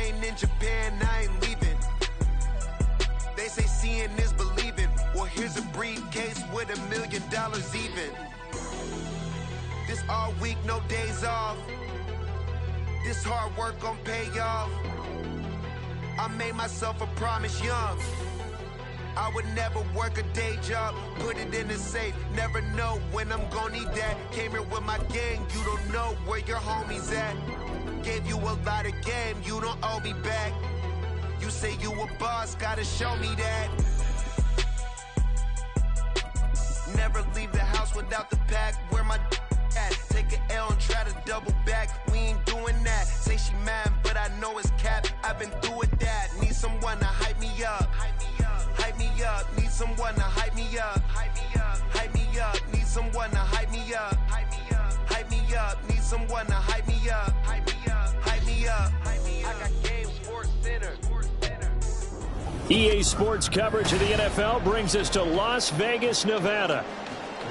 ain't in Japan, I ain't leaving. They say seeing is believing. Well, here's a briefcase with $1 million even. This all week, no days off. This hard work gon' pay off. I made myself a promise young. I would never work a day job, put it in the safe. Never know when I'm gon' need that. Came here with my gang, you don't know where your homies at. Gave you a lot of game, you don't owe me back. You say you a boss, gotta show me that. Never leave the house without the pack. Where my at? Take an L and try to double back. We ain't doing that. Say she mad, but I know it's cap. I've been through with that. Need someone to hype me up. Hype me up. Need someone to hype me up. Hype me up. Need someone to hype me up. Hype me up. Need someone to hype me up. Hype me up. I got Game Sports Center. EA Sports coverage of the NFL brings us to Las Vegas, Nevada.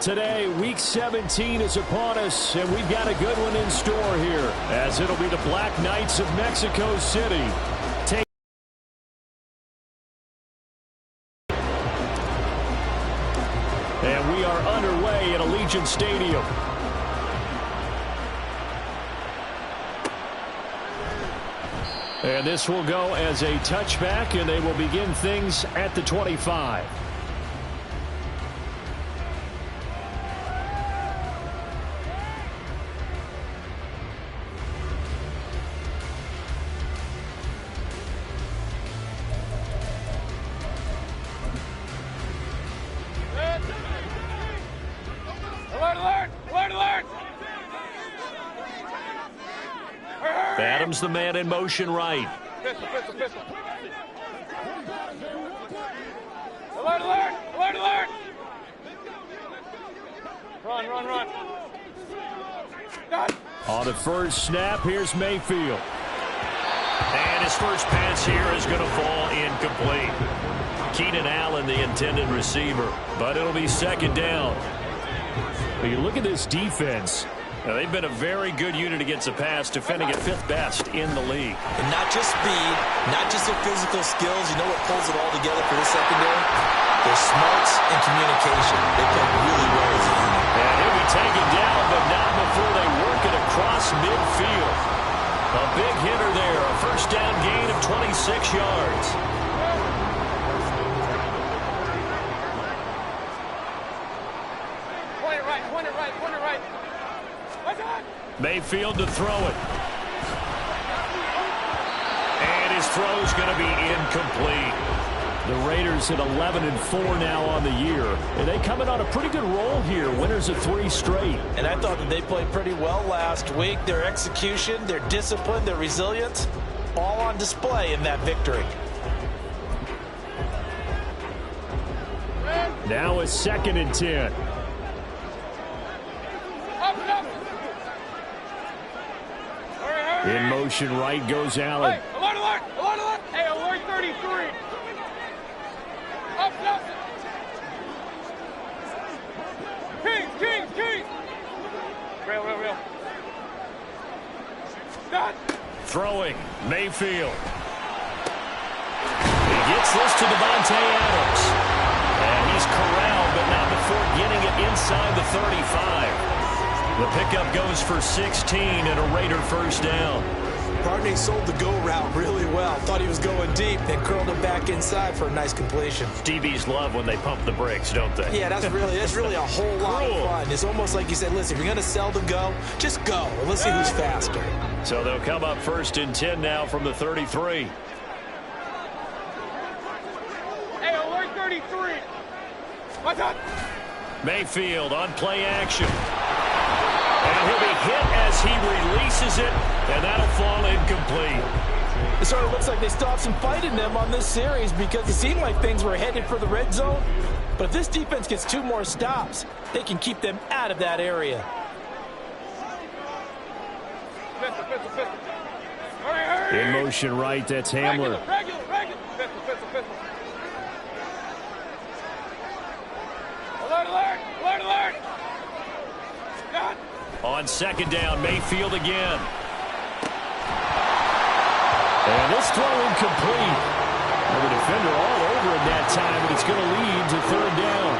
Today, Week 17 is upon us, and we've got a good one in store here, as it'll be the Black Knights of Mexico City. And we are underway at Allegiant Stadium. And this will go as a touchback, and they will begin things at the 25. Adams, the man in motion right. Pistol. Alert! Run. On the first snap, here's Mayfield. And his first pass here is going to fall incomplete. Keenan Allen, the intended receiver, but it'll be second down. But you look at this defense. Now, they've been a very good unit against the pass, defending at 5th best in the league. And not just speed, not just their physical skills. You know what pulls it all together for this secondary? Their smarts and communication. They play really well as a unit. And he'll be taken down, but not before they work it across midfield. A big hitter there, a first down gain of 26 yards. Point it right. Mayfield to throw it. And his throw's going to be incomplete. The Raiders at 11-4 now on the year. And they come in on a pretty good roll here. Winners of 3 straight. And I thought that they played pretty well last week. Their execution, their discipline, their resilience, all on display in that victory. Now a 2nd and 10. In motion right goes Allen. Hey, alert! Hey, alert 33. Up. Kings. Real. Done. Throwing, Mayfield. He gets this to Devontae Adams. And he's corralled, but not before getting it inside the 35. The pickup goes for 16 and a Raider first down. Partney sold the go route really well. Thought he was going deep, then curled it back inside for a nice completion. DBs love when they pump the brakes, don't they? Yeah, that's really a whole lot of fun. It's almost like you said, listen, if you're going to sell the go, just go. And let's see who's faster. So they'll come up 1st and 10 now from the 33. Hey, alert 33. What's up? Mayfield on play action. And he'll be hit as he releases it, and that'll fall incomplete. It sort of looks like they still have some fight in them on this series because it seemed like things were headed for the red zone. But if this defense gets 2 more stops, they can keep them out of that area. Pistol. Hurry. In motion right, that's Hamler. Regular. Pistol. Alert. Done. On 2nd down, Mayfield again. And this throw incomplete. And the defender all over him that time, and it's going to lead to third down.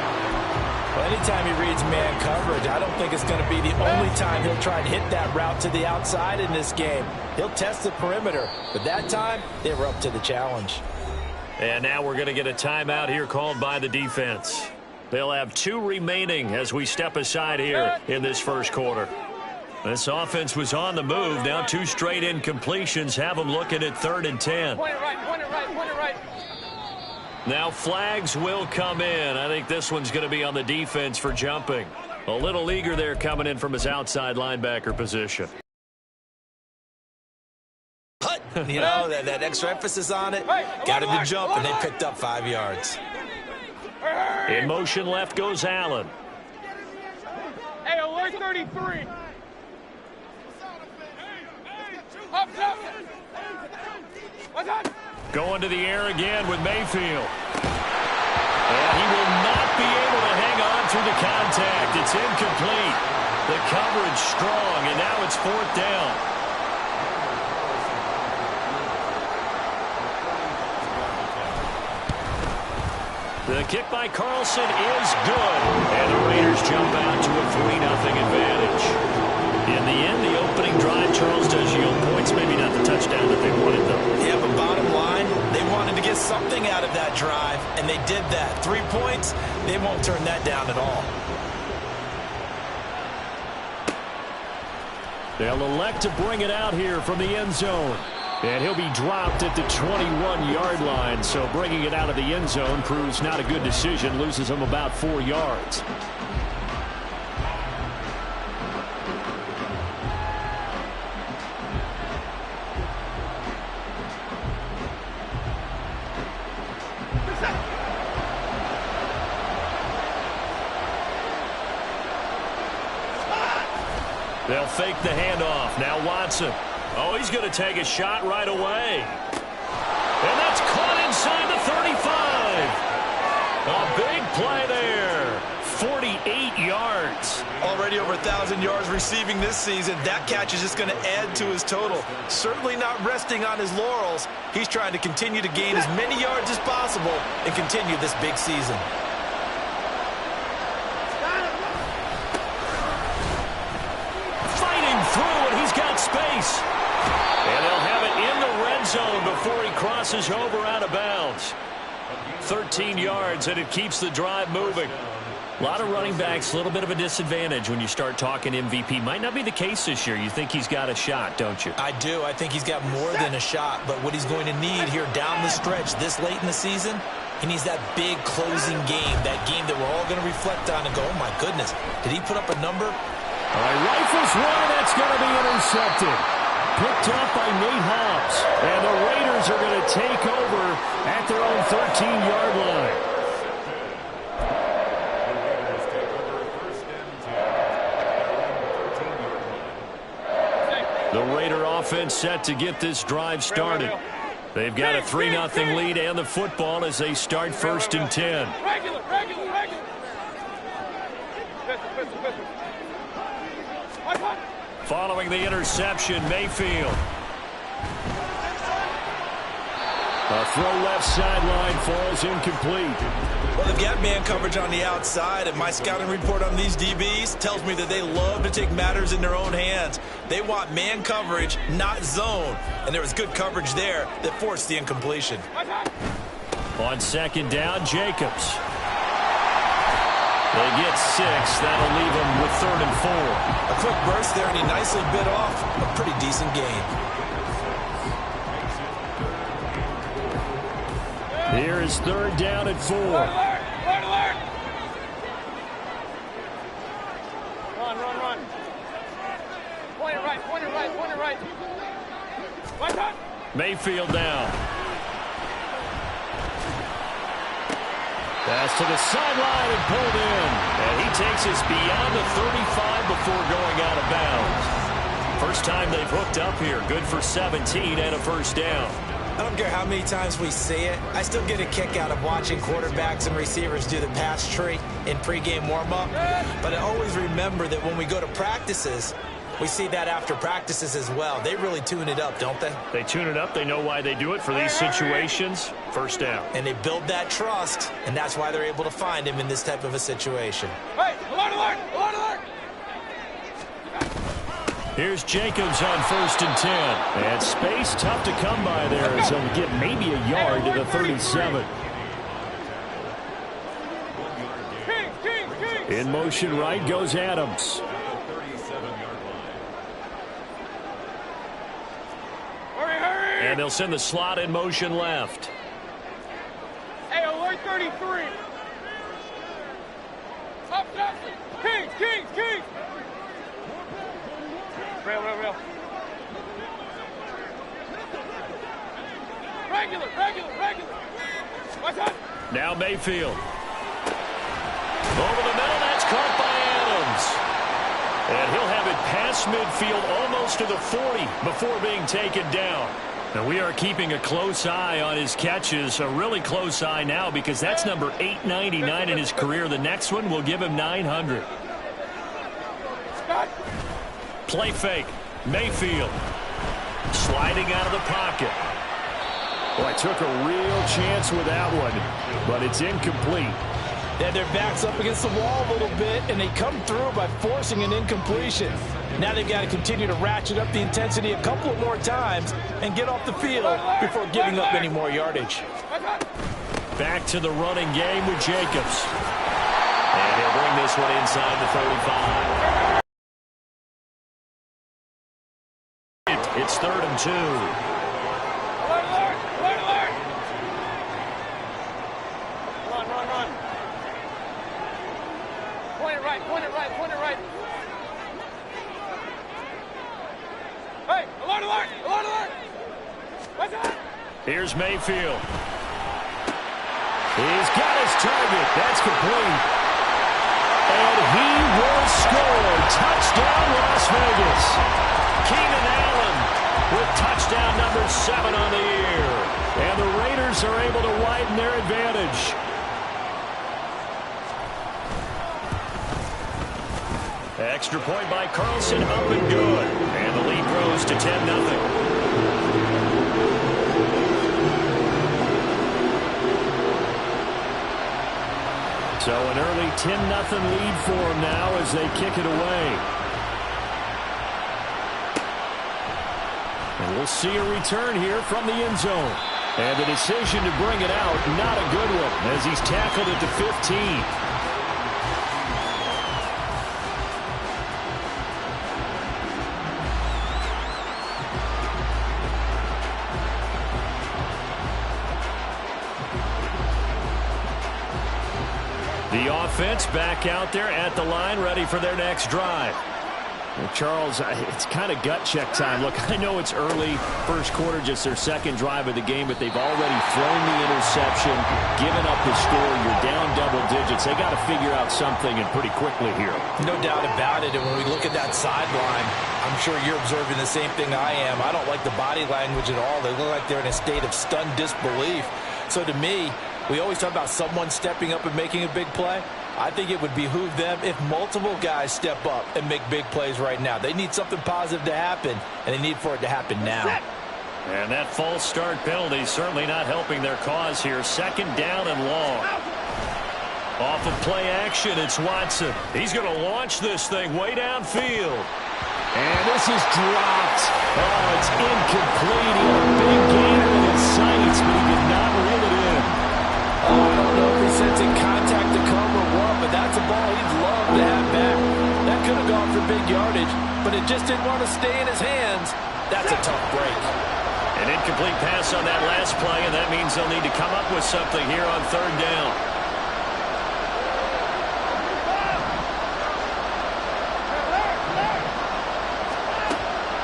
Well, anytime he reads man coverage, I don't think it's going to be the only time he'll try and hit that route to the outside in this game. He'll test the perimeter, but that time they were up to the challenge. And now we're going to get a timeout here called by the defense. They'll have 2 remaining as we step aside here in this first quarter. This offense was on the move. Now 2 straight incompletions have them looking at 3rd and 10. Point it right, point it right, point it right. Now flags will come in. I think this one's going to be on the defense for jumping. A little eager there coming in from his outside linebacker position. You know, that extra emphasis on it. Got him to jump, and they picked up 5 yards. In motion left goes Allen. Hey, alert 33. Up, up. What's up? Going to the air again with Mayfield. And he will not be able to hang on through the contact. It's incomplete. The coverage strong, and now it's 4th down. The kick by Carlson is good. And the Raiders jump out to a 3-0 advantage. In the end, the opening drive, Charles, does yield points. Maybe not the touchdown that they wanted, though. Yeah, but bottom line, they wanted to get something out of that drive, and they did that. 3 points, they won't turn that down at all. They'll elect to bring it out here from the end zone. And he'll be dropped at the 21-yard line. So bringing it out of the end zone proves not a good decision. Loses him about 4 yards. They'll fake the handoff. Now Watson. Oh, he's going to take a shot right away. And that's caught inside the 35. A big play there. 48 yards. Already over 1,000 yards receiving this season. That catch is just going to add to his total. Certainly not resting on his laurels. He's trying to continue to gain as many yards as possible and continue this big season. Space. And they'll have it in the red zone before he crosses over out of bounds. 13 yards, and it keeps the drive moving. A lot of running backs, a little bit of a disadvantage when you start talking MVP. Might not be the case this year. You think he's got a shot, don't you? I do. I think he's got more than a shot. But what he's going to need here down the stretch this late in the season, he needs that big closing game, that game that we're all going to reflect on and go, oh, my goodness, did he put up a number? All right, rifles one, that's going to be intercepted. Picked up by Nate Hobbs. And the Raiders are going to take over at their own 13-yard line. The Raider offense set to get this drive started. They've got a 3-0 lead and the football as they start 1st and 10. Regular. Pistol. Following the interception, Mayfield. A throw left sideline falls incomplete. Well, they've got man coverage on the outside, and my scouting report on these DBs tells me that they love to take matters in their own hands. They want man coverage, not zone. And there was good coverage there that forced the incompletion. On 2nd down, Jacobs. They get 6. That'll leave them with 3rd and 4. A quick burst there, and he nicely bit off a pretty decent gain. Here is 3rd down at 4. Alert! Run. Point it right. What's up? Mayfield down. Pass to the sideline and pulled in. And he takes us beyond the 35 before going out of bounds. First time they've hooked up here. Good for 17 and a 1st down. I don't care how many times we see it. I still get a kick out of watching quarterbacks and receivers do the pass tree in pregame warm-up. But I always remember that when we go to practices, We see that after practices as well. They really tune it up, don't they? They tune it up. They know why they do it for these situations. First down. And they build that trust, and that's why they're able to find him in this type of a situation. Hey, alert, alert, alert, alert! Here's Jacobs on 1st and 10. And space tough to come by there as he'll get maybe a yard to the 37. In motion right goes Adams. And they'll send the slot in motion left. Hey, alert 33. Up, Johnson. Kings, Kings, Kings. Rail. Regular. What's up? Now Mayfield. Over the middle, that's caught by Adams. And he'll have it past midfield almost to the 40 before being taken down. Now we are keeping a close eye on his catches, a really close eye now because that's number 899 in his career. The next one will give him 900. Play fake. Mayfield sliding out of the pocket. Boy, took a real chance with that one, but it's incomplete. Yeah, their back's up against the wall a little bit, and they come through by forcing an incompletion. Now they've got to continue to ratchet up the intensity a couple more times and get off the field before giving up any more yardage. Back to the running game with Jacobs. And he'll bring this one inside the 35. It's 3rd and 2. Alert. Run. Point it right. Hey, alert. What's up? Here's Mayfield. He's got his target. That's complete. And he will score. Touchdown, Las Vegas. Keenan Allen with touchdown number 7 on the year. And the Raiders are able to widen their advantage. Extra point by Carlson, up and good. And the lead grows to 10-0. So an early 10-0 lead for them now as they kick it away. And we'll see a return here from the end zone. And the decision to bring it out, not a good one, as he's tackled at the 15. The offense back out there at the line, ready for their next drive. Well, Charles, it's kind of gut check time. Look, I know it's early, first quarter, just their second drive of the game, but they've already thrown the interception, given up the score. You're down double digits. They got to figure out something, and pretty quickly here. No doubt about it, and when we look at that sideline, I'm sure you're observing the same thing I am. I don't like the body language at all. They look like they're in a state of stunned disbelief. So to me, we always talk about someone stepping up and making a big play. I think it would behoove them if multiple guys step up and make big plays right now. They need something positive to happen, and they need for it to happen now. And that false start penalty certainly not helping their cause here. 2nd down and long. Off of play action, it's Watson. He's going to launch this thing way downfield. And this is dropped. Oh, it's incomplete. He had a big gainer in his sights, but he did not reel it in. Oh, I don't know if he's sensing contact to come or what, but that's a ball he'd love to have back. That could have gone for big yardage, but it just didn't want to stay in his hands. That's a tough break. An incomplete pass on that last play, and that means they'll need to come up with something here on 3rd down.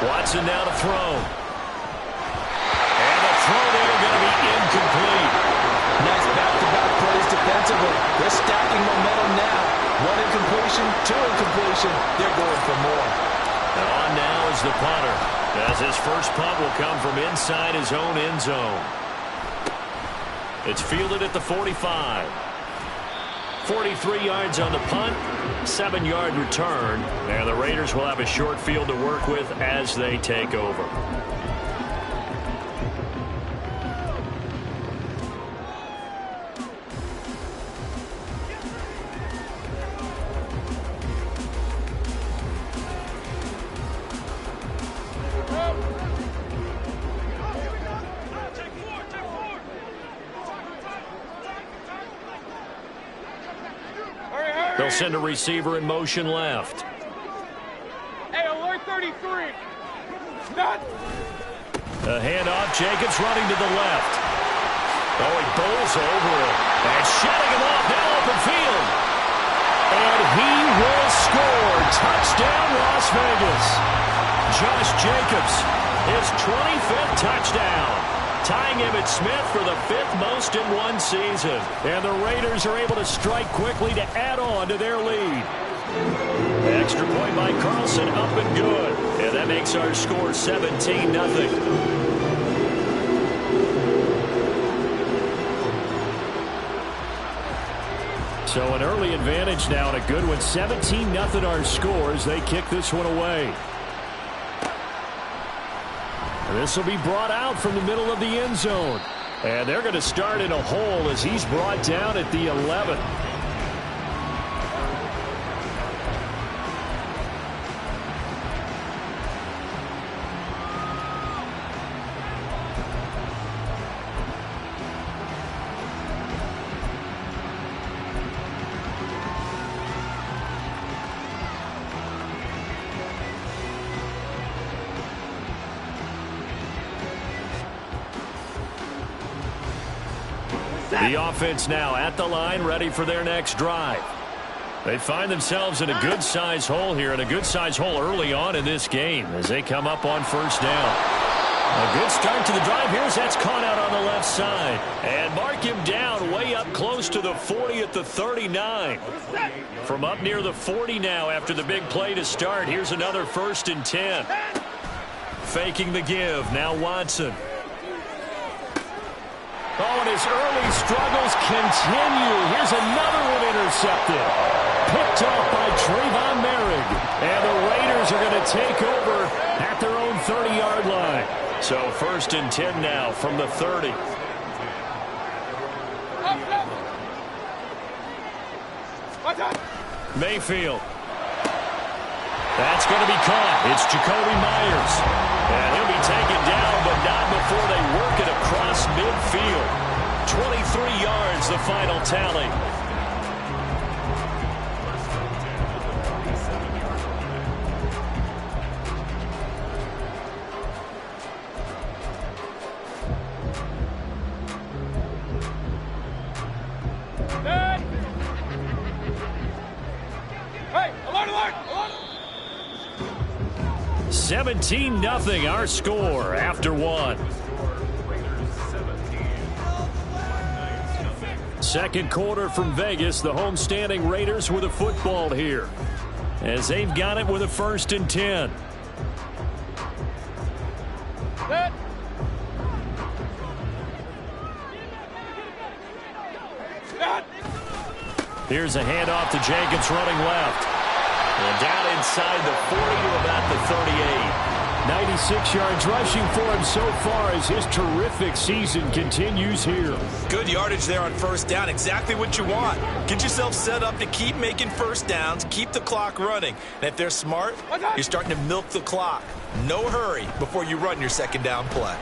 Watson now to throw. And the throw there going to be incomplete. Nice back-to-back plays defensively. They're stacking momentum now. 1 incompletion, 2 incompletion. They're going for more. And on now is the punter, as his first punt will come from inside his own end zone. It's fielded at the 45. 43 yards on the punt, 7-yard return, and the Raiders will have a short field to work with as they take over. They'll send a receiver in motion left. Hey, alert 33. Not. A handoff. Jacobs running to the left. Oh, he bowls over it. And shutting him off now open field. And he will score. Touchdown, Las Vegas. Josh Jacobs, his 25th touchdown. Tying Emmitt Smith for the 5th most in one season. And the Raiders are able to strike quickly to add on to their lead. Extra point by Carlson, up and good. And that makes our score 17-0. So an early advantage now and a good one. 17-0 our scores. They kick this one away. This will be brought out from the middle of the end zone. And they're going to start in a hole as he's brought down at the 11. The offense now at the line, ready for their next drive. They find themselves in a good-sized hole here, and a good-sized hole early on in this game as they come up on first down. A good start to the drive here as that's caught out on the left side. And mark him down way up close to the 40 at the 39. From up near the 40 now after the big play to start. Here's another 1st and 10. Faking the give. Now Watson. Oh, and his early struggles continue. Here's another one intercepted. Picked off by Trayvon Merrick. And the Raiders are going to take over at their own 30-yard line. So 1st and 10 now from the 30. Mayfield. That's going to be caught. It's Jacoby Myers. And he'll be taken down, but not before they work it across midfield. 23 yards, the final tally. Hey, alert, alert, alert. 17-0 our score after one. Second quarter from Vegas. The homestanding Raiders with a football here as they've got it with a 1st and 10. Set. Here's a handoff to Jacobs running left. And down inside the 40 to about the 38. 96 yards rushing for him so far as his terrific season continues here. Good yardage there on first down. Exactly what you want. Get yourself set up to keep making first downs, keep the clock running. And if they're smart, you're starting to milk the clock. No hurry before you run your second down play.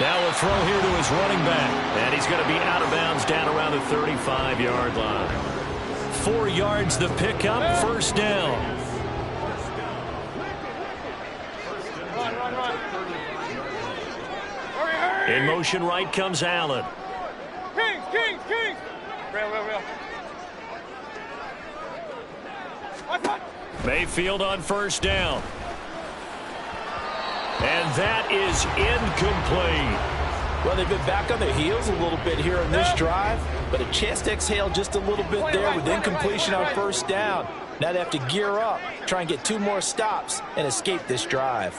Now a throw here to his running back. And he's going to be out of bounds down around the 35-yard line. 4 yards the pickup, 1st down. In motion right comes Allen. Kings, Kings, Kings. Real. Mayfield on 1st down. And that is incomplete. Well, they've been back on their heels a little bit here in this drive, but a chance to exhale just a little bit there with incompletion on 1st down. Now they have to gear up, try and get 2 more stops, and escape this drive.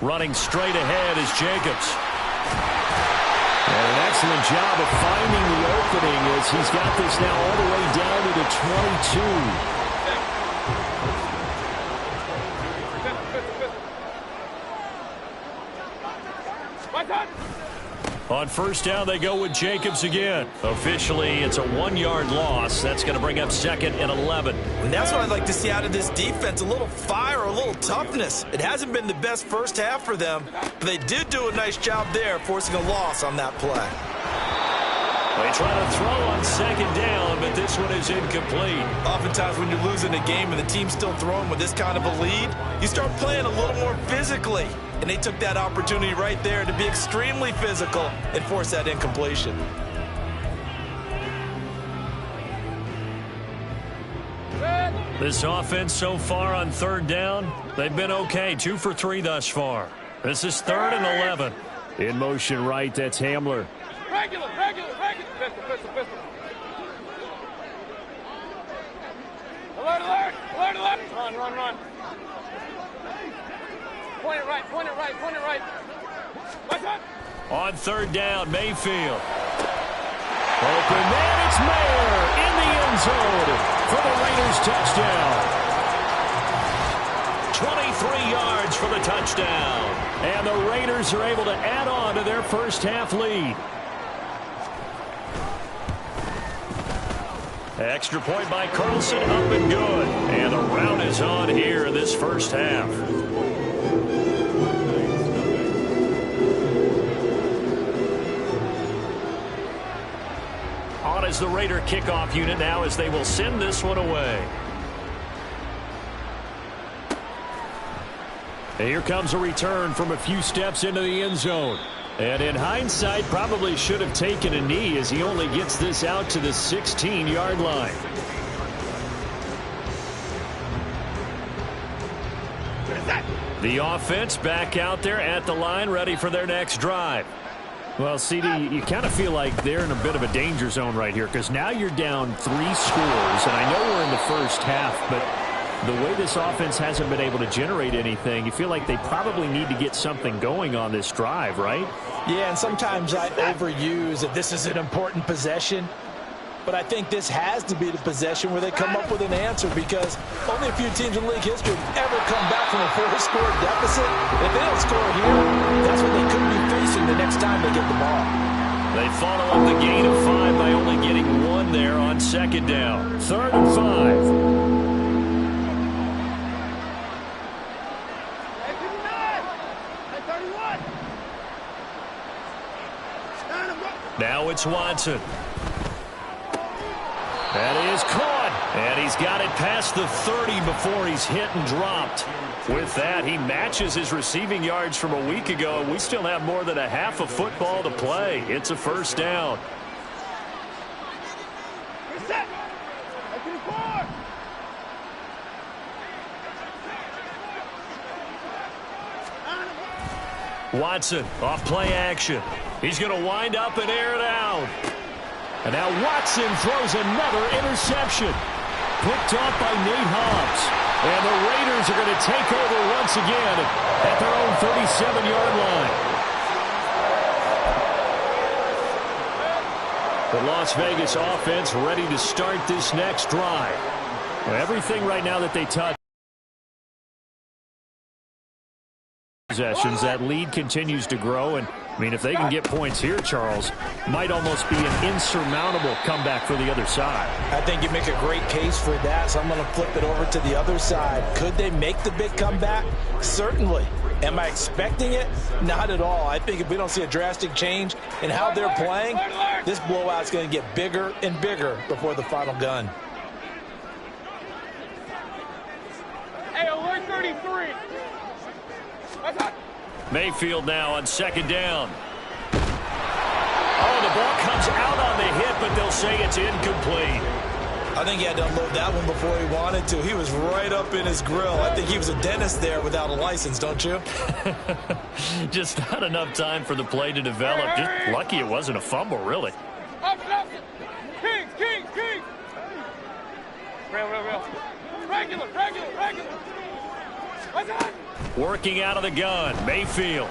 Running straight ahead is Jacobs. excellent job of finding the opening as he's got this now all the way down to the 22. On first down, they go with Jacobs again. Officially, it's a 1-yard loss. That's going to bring up 2nd and 11. And that's what I'd like to see out of this defense, a little fire, a little toughness. It hasn't been the best first half for them, but they did do a nice job there, forcing a loss on that play. They try to throw on 2nd down, but this one is incomplete. Oftentimes when you're losing a game and the team's still throwing with this kind of a lead, you start playing a little more physically. And they took that opportunity right there to be extremely physical and force that incompletion. This offense so far on 3rd down, they've been okay. 2 for 3 thus far. This is 3rd and 11. In motion right, that's Hamler. Regular. Pistol. Alert. Run. Point it right. What's up? On 3rd down, Mayfield. Open man, it's Mayer in the end zone for the Raiders touchdown. 23 yards for the touchdown. And the Raiders are able to add on to their first half lead. Extra point by Carlson, up and good. And the round is on here in this first half. On as the Raider kickoff unit now as they will send this one away. And here comes a return from a few steps into the end zone. And in hindsight, probably should have taken a knee as he only gets this out to the 16-yard line. The offense back out there at the line, ready for their next drive. Well, CD, you kind of feel like they're in a bit of a danger zone right here because now you're down 3 scores, and I know we're in the first half, but the way this offense hasn't been able to generate anything, you feel like they probably need to get something going on this drive, right? Yeah, and sometimes I overuse that this is an important possession, but I think this has to be the possession where they come up with an answer because only a few teams in league history have ever come back from a 4-score deficit. If they don't score here, that's what they could be facing the next time they get the ball. They follow up the gain of 5 by only getting 1 there on 2nd down. 3rd and 5. Now it's Watson. That is caught. And he's got it past the 30 before he's hit and dropped. With that, he matches his receiving yards from a week ago, and we still have more than a half of football to play. It's a first down. Watson off play action. He's going to wind up and air it out. And now Watson throws another interception. Picked off by Nate Hobbs. And the Raiders are going to take over once again at their own 37-yard line. The Las Vegas offense ready to start this next drive. Well, everything right now that they touch. Possessions, that lead continues to grow, and I mean, if they can get points here, Charles, might almost be an insurmountable comeback for the other side. I think you make a great case for that, so I'm going to flip it over to the other side. Could they make the big comeback? Certainly. Am I expecting it? Not at all. I think if we don't see a drastic change in how they're playing, this blowout's going to get bigger and bigger before the final gun. Hey, alert 33. Mayfield now on 2nd down. Oh, the ball comes out on the hit, but they'll say it's incomplete. I think he had to unload that one before he wanted to. He was right up in his grill. I think he was a dentist there without a license, don't you? Just not enough time for the play to develop. Just lucky it wasn't a fumble, really. Up. Kings. Real. Regular. What's that? Working out of the gun, Mayfield.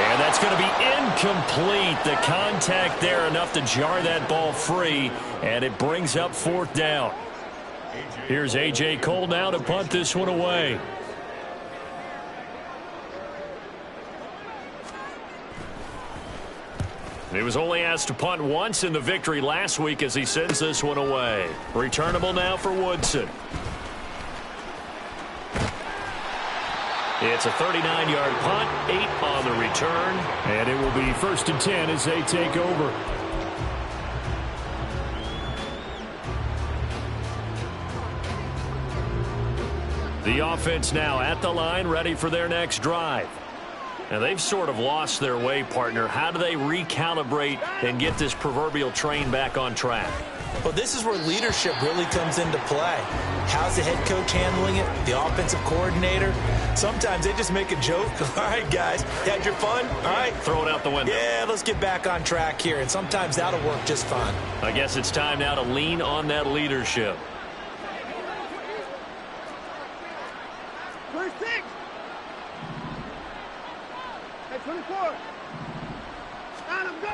And that's going to be incomplete. The contact there enough to jar that ball free, and it brings up 4th down. Here's A.J. Cole now to punt this one away. He was only asked to punt once in the victory last week as he sends this one away. Returnable now for Woodson. It's a 39-yard punt, 8 on the return, and it will be 1st and 10 as they take over. The offense now at the line, ready for their next drive. Now, they've sort of lost their way, partner. How do they recalibrate and get this proverbial train back on track? Well, this is where leadership really comes into play. How's the head coach handling it? The offensive coordinator? Sometimes they just make a joke. All right, guys, had your fun? All right. Throw it out the window. Yeah, let's get back on track here. And sometimes that'll work just fine. I guess it's time now to lean on that leadership. 26. Hey, 24. Line him, go.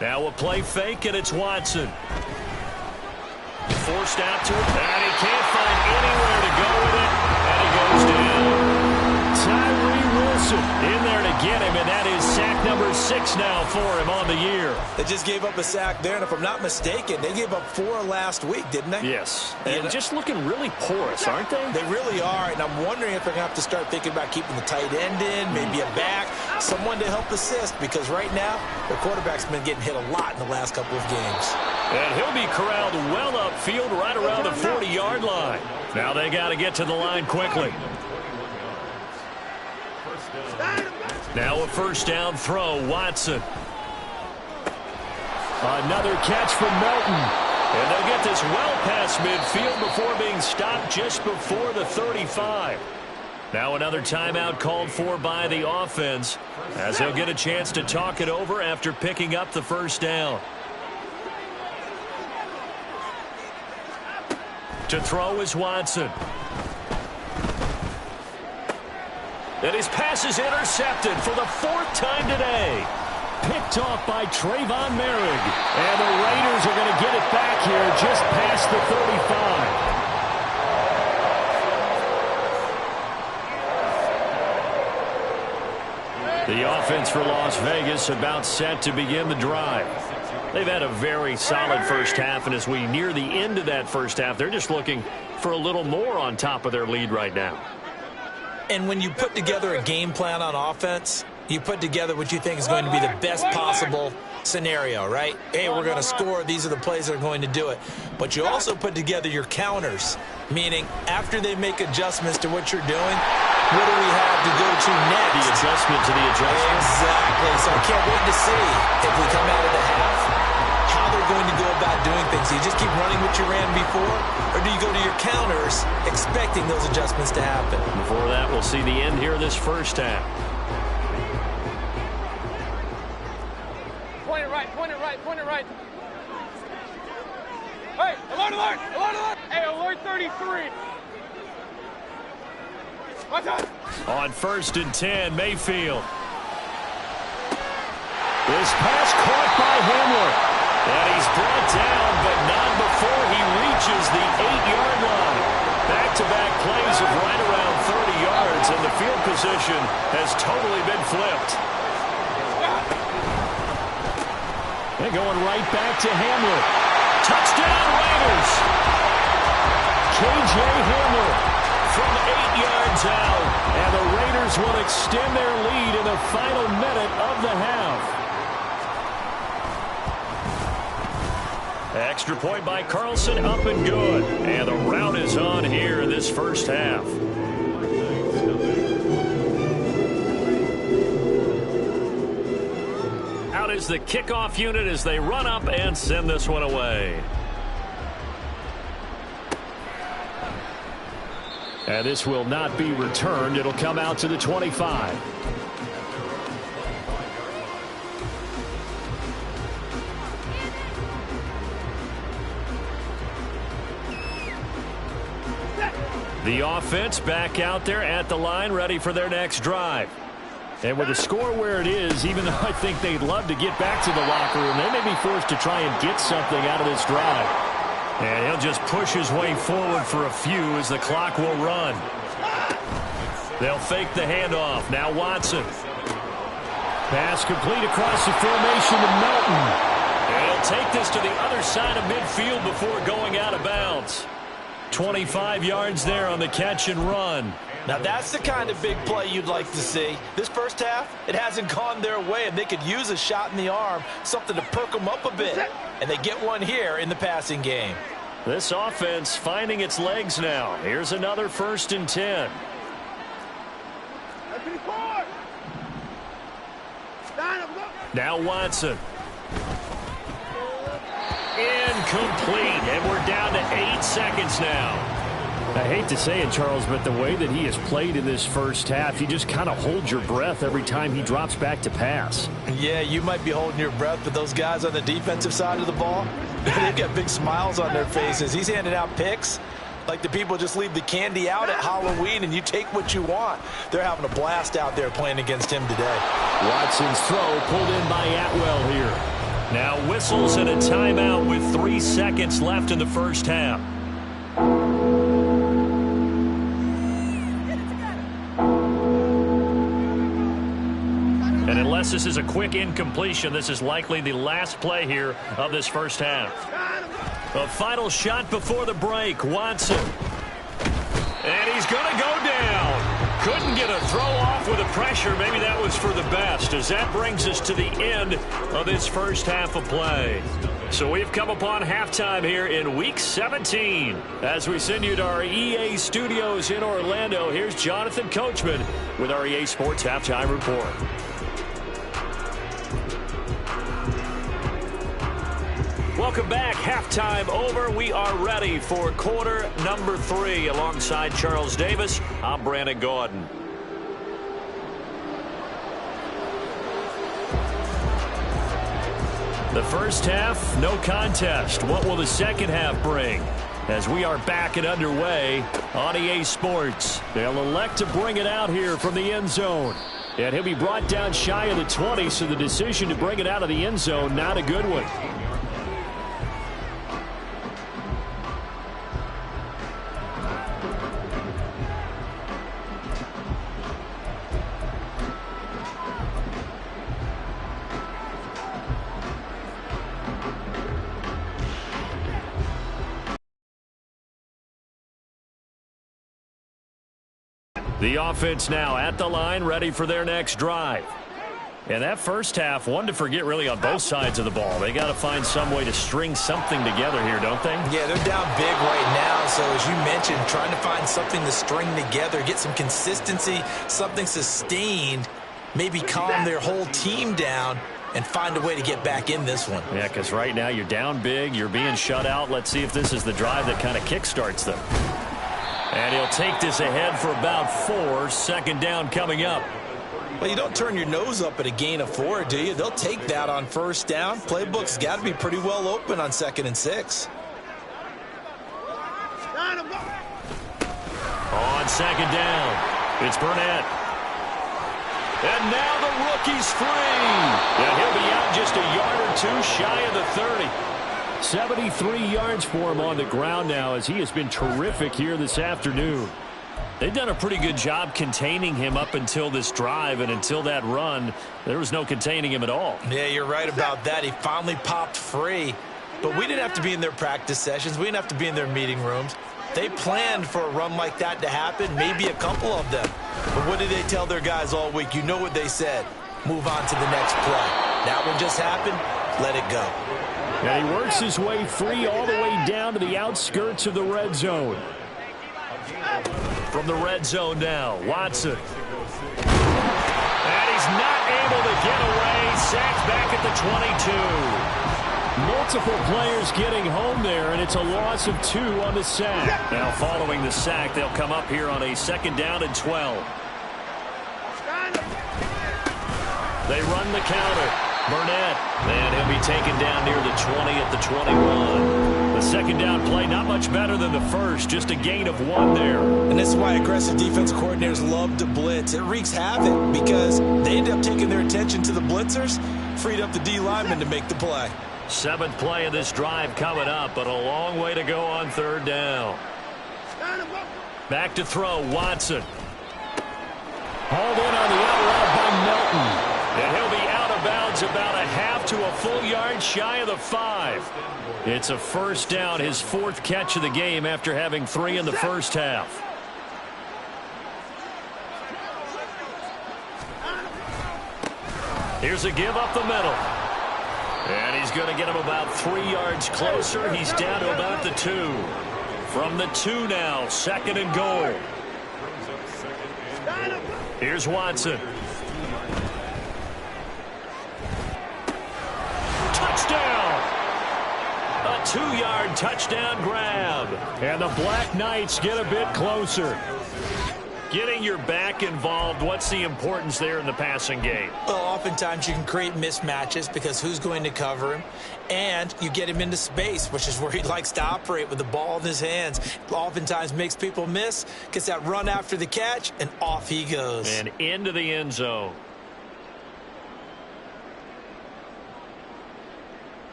Now a play fake, and it's Watson. Forced out to it, and he can't find anywhere to go with it, and he goes down. Tyree Wilson in there to get him, and that is sack number 6 now for him on the year. They just gave up a sack there, and if I'm not mistaken, they gave up 4 last week, didn't they? Yes, and just looking really porous, aren't they? They really are, and I'm wondering if they're going to have to start thinking about keeping the tight end in, maybe a back, someone to help assist, because right now, the quarterback's been getting hit a lot in the last couple of games. And he'll be corralled well upfield right around the 40-yard line. Now they got to get to the line quickly. Now a first down throw, Watson. Another catch from Melton. And they'll get this well past midfield before being stopped just before the 35. Now another timeout called for by the offense as they'll get a chance to talk it over after picking up the first down. To throw is Watson. And his pass is intercepted for the 4th time today. Picked off by Trayvon Merrick. And the Raiders are going to get it back here just past the 35. The offense for Las Vegas about set to begin the drive. They've had a very solid first half, and as we near the end of that first half, they're just looking for a little more on top of their lead right now. And when you put together a game plan on offense, you put together what you think is going to be the best possible scenario, right? Hey, we're going to score. These are the plays that are going to do it. But you also put together your counters, meaning after they make adjustments to what you're doing, what do we have to go to next? The adjustment to the adjustment. Exactly. So I can't wait to see if we come out of the half, how they're going to go about doing things. Do you just keep running what you ran before, or do you go to your counters expecting those adjustments to happen? Before that, we'll see the end here of this first half. Point it right, point it right, point it right. Hey, alert, alert, alert, alert. Hey, alert 33. Watch out. On 1st and 10, Mayfield. This pass caught by Hamler. And he's brought down, but not before he reaches the 8-yard line. Back-to-back plays of right around 30 yards, and the field position has totally been flipped. They're going right back to Hamler. Touchdown, Raiders! K.J. Hamler from 8 yards out, and the Raiders will extend their lead in the final minute of the half. Extra point by Carlson, up and good. And the rout is on here in this first half. Out is the kickoff unit as they run up and send this one away. And this will not be returned. It'll come out to the 25. The offense back out there at the line, ready for their next drive. And with the score where it is, even though I think they'd love to get back to the locker room, they may be forced to try and get something out of this drive. And he'll just push his way forward for a few as the clock will run. They'll fake the handoff. Now Watson. Pass complete across the formation to Melton. And he'll take this to the other side of midfield before going out of bounds. 25 yards there on the catch and run. Now that's the kind of big play you'd like to see. This first half, it hasn't gone their way, and they could use a shot in the arm, something to perk them up a bit. And they get one here in the passing game. This offense finding its legs now. Here's another 1st and 10. Now Watson. Incomplete, and we're down to 8 seconds now. I hate to say it, Charles, but the way that he has played in this first half, you just kind of hold your breath every time he drops back to pass. Yeah, you might be holding your breath, but those guys on the defensive side of the ball, they've got big smiles on their faces. He's handing out picks like the people just leave the candy out at Halloween and you take what you want. They're having a blast out there playing against him today. Watson's throw pulled in by Atwell here. Now whistles and a timeout with 3 seconds left in the first half. And unless this is a quick incompletion, this is likely the last play here of this first half. A final shot before the break. Watson. And he's going to go down. Couldn't get a throw off with the pressure. Maybe that was for the best, as that brings us to the end of this first half of play. So we've come upon halftime here in Week 17. As we send you to our EA studios in Orlando, here's Jonathan Coachman with our EA Sports Halftime Report. Welcome back. Halftime over. We are ready for quarter number 3. Alongside Charles Davis, I'm Brandon Gordon. The first half, no contest. What will the second half bring? As we are back and underway on EA Sports. They'll elect to bring it out here from the end zone. And he'll be brought down shy of the 20, so the decision to bring it out of the end zone, not a good one. The offense now at the line, ready for their next drive. And that first half, one to forget really on both sides of the ball. They got to find some way to string something together here, don't they? Yeah, they're down big right now. So as you mentioned, trying to find something to string together, get some consistency, something sustained, maybe calm their whole team down and find a way to get back in this one. Yeah, because right now you're down big, you're being shut out. Let's see if this is the drive that kind of kickstarts them. And he'll take this ahead for about 4. Second down coming up. Well, you don't turn your nose up at a gain of 4, do you? They'll take that on first down. Playbook's got to be pretty well open on 2nd and 6. On second down, it's Burnett. And now the rookie's free. And he'll be out just a yard or 2 shy of the 30. 73 yards for him on the ground now, as he has been terrific here this afternoon. They've done a pretty good job containing him up until this drive, and until that run, there was no containing him at all. Yeah, you're right about that. He finally popped free, but we didn't have to be in their practice sessions. We didn't have to be in their meeting rooms. They planned for a run like that to happen, maybe a couple of them. But what did they tell their guys all week? You know what they said. Move on to the next play. That one just happened. Let it go. And he works his way free all the way down to the outskirts of the red zone. From the red zone now, Watson. And he's not able to get away. Sacked back at the 22. Multiple players getting home there, and it's a loss of 2 on the sack. Now following the sack, they'll come up here on a 2nd down and 12. They run the counter. Burnett, and he'll be taken down near the 20 at the 21. The That second down play, not much better than the first, just a gain of 1 there. And this is why aggressive defensive coordinators love to blitz. It wreaks havoc because they end up taking their attention to the blitzers, freed up the D lineman to make the play. 7th play of this drive coming up, but a long way to go on 3rd down. Back to throw, Watson. Hauled in on the out route by Melton. And he'll be out of bounds about a half to a full yard shy of the 5. It's a 1st down, his 4th catch of the game after having 3 in the first half. Here's a give up the middle. And he's going to get him about 3 yards closer. He's down to about the 2. From the 2 now, 2nd and goal. Here's Watson. Touchdown! A 2-yard touchdown grab. And the Black Knights get a bit closer. Getting your back involved, what's the importance there in the passing game? Well, oftentimes you can create mismatches because who's going to cover him? And you get him into space, which is where he likes to operate with the ball in his hands. Oftentimes makes people miss, gets that run after the catch, and off he goes. And into the end zone.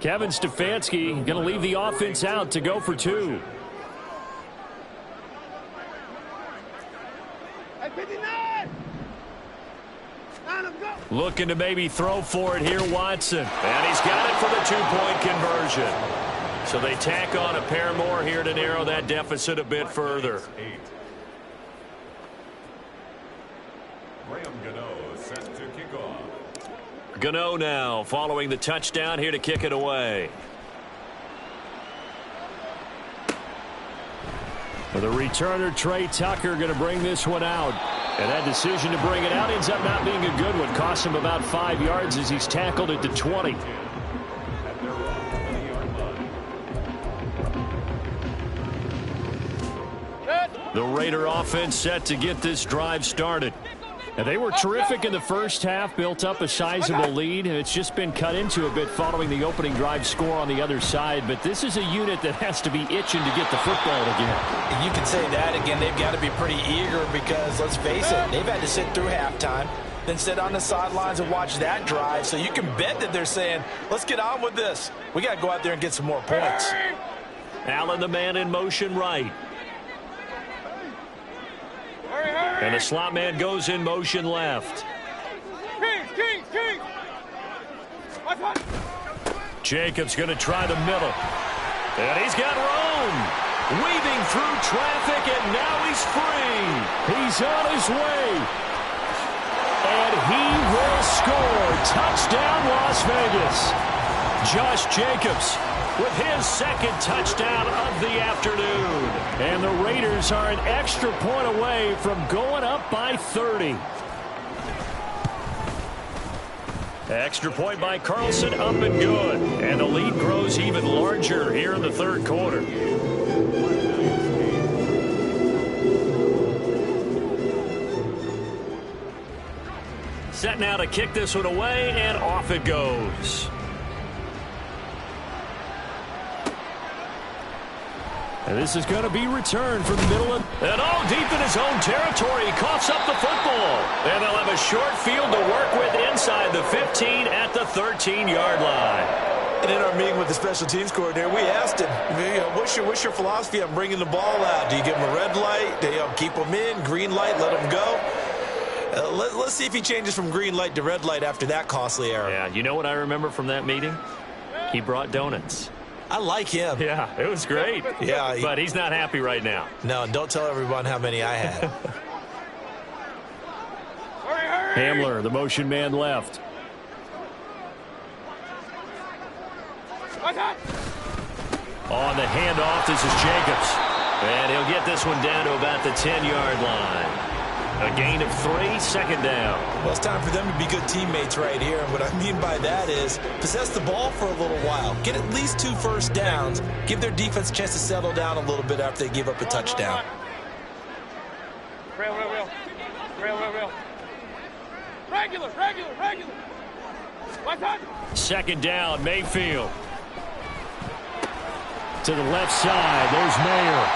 Kevin Stefanski going to leave the offense out to go for 2. Looking to maybe throw for it here, Watson. And he's got it for the 2-point conversion. So they tack on a pair more here to narrow that deficit a bit further. Gano now following the touchdown here to kick it away. For the returner, Trey Tucker going to bring this one out. And that decision to bring it out ends up not being a good one. Cost him about 5 yards as he's tackled it to 20. The Raider offense set to get this drive started. And they were terrific in the first half, built up a sizable lead, and it's just been cut into a bit following the opening drive score on the other side. But this is a unit that has to be itching to get the football again. You can say that again. They've got to be pretty eager because, let's face it, they've had to sit through halftime, then sit on the sidelines and watch that drive. So you can bet that they're saying, let's get on with this. We got to go out there and get some more points. Allen, the man in motion right. And the slot man goes in motion left. Jacobs going to try the middle. And he's got room. Weaving through traffic, and now he's free. He's on his way. And he will score. Touchdown, Las Vegas. Josh Jacobs with his 2nd touchdown of the afternoon. And the Raiders are an extra point away from going up by 30. Extra point by Carlson, up and good. And the lead grows even larger here in the 3rd quarter. Set now to kick this one away, and off it goes. And this is going to be returned from the middle of... And all deep in his own territory. He coughs up the football. And they'll have a short field to work with inside the 15 at the 13-yard line. And in our meeting with the special teams coordinator, we asked him, what's your philosophy on bringing the ball out? Do you give him a red light? Do you keep him in? Green light, let him go? Let's see if he changes from green light to red light after that costly error. Yeah, you know what I remember from that meeting? He brought donuts. I like him. Yeah, it was great. Yeah, but he's not happy right now. No, don't tell everyone how many I had. Hamler, the motion man left. On the handoff, this is Jacobs. And he'll get this one down to about the 10-yard line. A gain of 3, 2nd down. Well, it's time for them to be good teammates right here. And what I mean by that is possess the ball for a little while. Get at least 2 first downs. Give their defense a chance to settle down a little bit after they give up a touchdown. Real. Regular. What's on? Second down, Mayfield. To the left side, there's Mayer.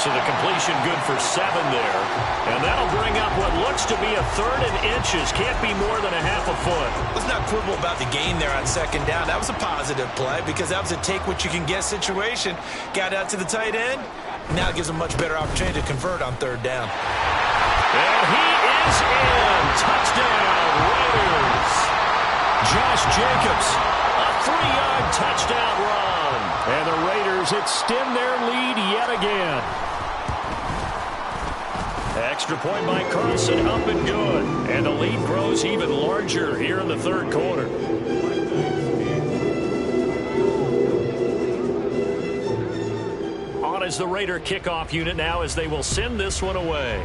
So the completion good for 7 there. And that'll bring up what looks to be a 3rd and inches. Can't be more than a half a foot. Let's not quibble about the gain there on second down. That was a positive play because that was a take-what-you-can-get situation. Got out to the tight end. Now gives a much better opportunity to convert on 3rd down. And he is in. Touchdown, Raiders. Josh Jacobs, a 3-yard touchdown run. And the Raiders extend their lead yet again. Extra point by Carlson, up and good. And the lead grows even larger here in the 3rd quarter. On is the Raider kickoff unit now as they will send this one away.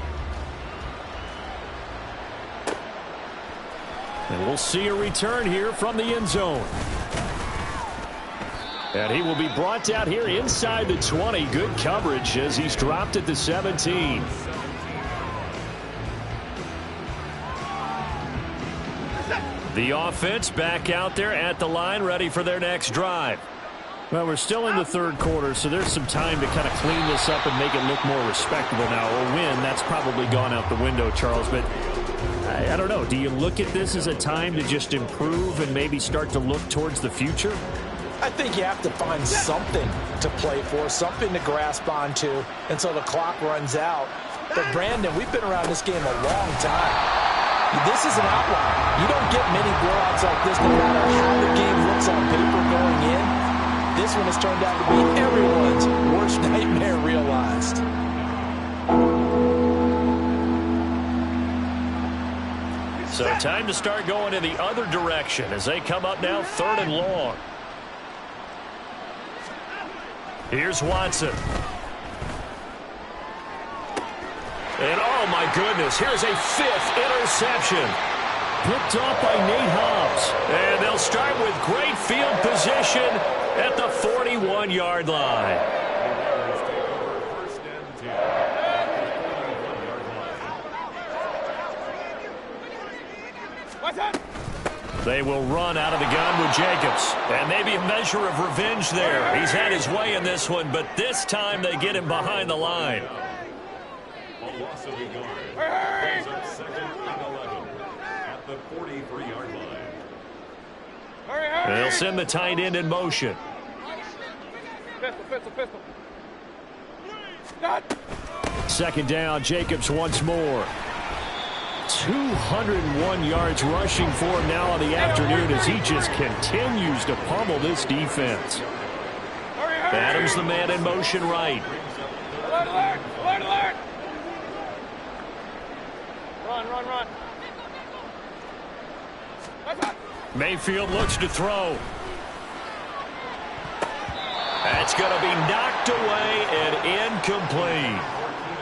And we'll see a return here from the end zone. And he will be brought down here inside the 20. Good coverage as he's dropped at the 17. The offense back out there at the line, ready for their next drive. Well, we're still in the 3rd quarter, so there's some time to kind of clean this up and make it look more respectable now. A win, that's probably gone out the window, Charles, but I don't know. Do you look at this as a time to just improve and maybe start to look towards the future? I think you have to find something to play for, something to grasp onto until the clock runs out. But, Brandon, we've been around this game a long time. This is an outlier. You don't get many blowouts like this no matter how the game looks on paper going in. This one has turned out to be everyone's worst nightmare realized. So time to start going in the other direction as they come up now 3rd and long. Here's Watson. And oh my goodness, here's a 5th interception. Picked off by Nate Hobbs. And they'll start with great field position at the 41-yard line. They will run out of the gun with Jacobs. And maybe a measure of revenge there. He's had his way in this one, but this time they get him behind the line. They'll send the tight end in motion. Pistol. Second down, Jacobs once more. 201 yards rushing for him now on the afternoon as he just continues to pummel this defense. Adams the man in motion right. Alert! Run. Mayfield looks to throw. That's going to be knocked away and incomplete.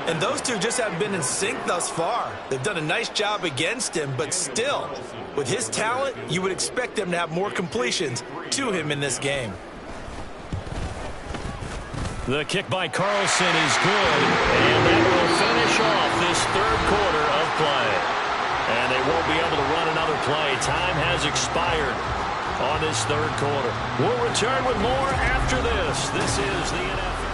And those two just haven't been in sync thus far. They've done a nice job against him, but still, with his talent, you would expect them to have more completions to him in this game. The kick by Carlson is good, and that will finish off this 3rd quarter of play. And they won't be able to run another play. Time has expired on this 3rd quarter. We'll return with more after this. This is the NFL.